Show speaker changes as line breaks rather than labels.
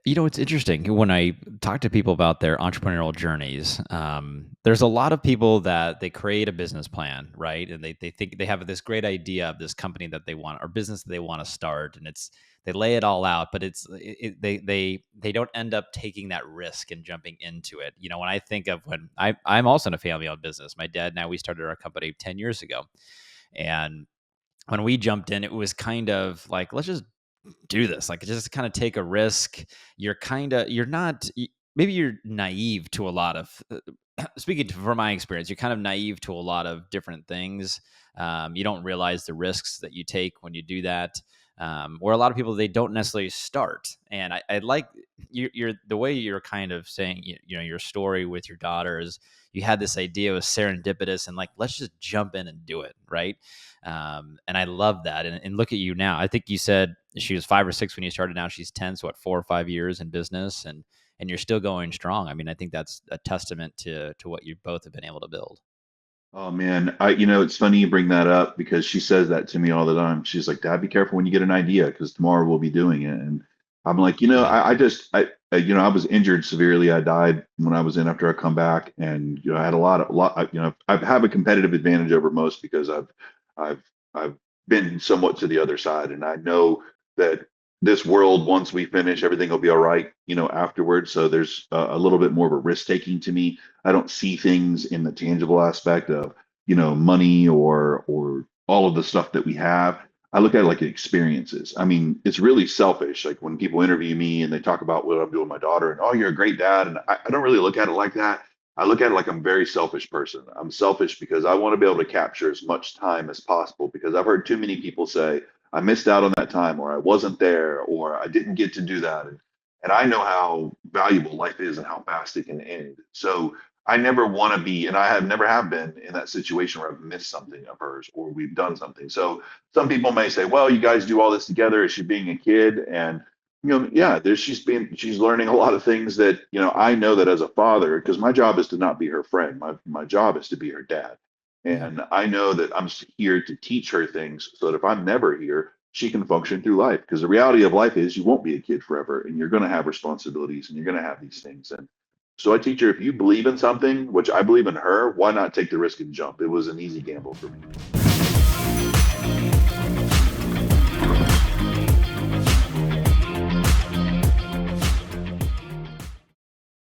It's interesting when I talk to people about their entrepreneurial journeys. There's a lot of people that they create a business plan, right? And they think they have this great idea of this company that they want or business that they want to start, and they lay it all out, but they don't end up taking that risk and jumping into it. When I think of when I'm also in a family-owned business. My dad and I, we started our company 10 years ago, and when we jumped in, it was kind of like, let's just do this. Like, just kind of take a risk. You're not, maybe you're naive to a lot of, from my experience, you're kind of naive to a lot of different things. You don't realize the risks that you take when you do that. Or a lot of people, they don't necessarily start. And I like you're the way you're kind of saying, your story with your daughters. You had this idea was serendipitous and like, let's just jump in and do it. Right. And I love that. And look at you now. I think you said she was 5 or 6 when you started. Now she's 10. So what, 4 or 5 years in business, and you're still going strong. I mean, I think that's a testament to what you both have been able to build.
Oh man, it's funny you bring that up because she says that to me all the time. She's like, "Dad, be careful when you get an idea because tomorrow we'll be doing it." And I'm like,
Yeah.
I was injured severely. I died when I was in after I come back, and I had I have a competitive advantage over most because I've, I've been somewhat to the other side, and I know that this world, once we finish, everything will be all right, afterwards. So there's a little bit more of a risk taking to me. I don't see things in the tangible aspect of, money or all of the stuff that we have. I look at it like experiences. I mean, it's really selfish. Like when people interview me and they talk about what I'm doing with my daughter and, oh, you're a great dad. And I don't really look at it like that. I look at it like I'm a very selfish person. I'm selfish because I want to be able to capture as much time as possible because I've heard too many people say, I missed out on that time or I wasn't there or I didn't get to do that. And I know how valuable life is and how fast it can end. So I never want to be, and I have never have been in that situation where I've missed something of hers or we've done something. So some people may say, well, you guys do all this together. Is she being a kid? And yeah, she's learning a lot of things that, I know that as a father, because my job is to not be her friend. My job is to be her dad.
Yeah.
And I know that I'm here to teach her things so that if I'm never here, she can function through life. Because the reality of life is you won't be a kid forever and you're going to have responsibilities and you're going to have these things. And so I teach her if you believe in something, which I believe in her, why not take the risk and jump? It was an easy gamble for me.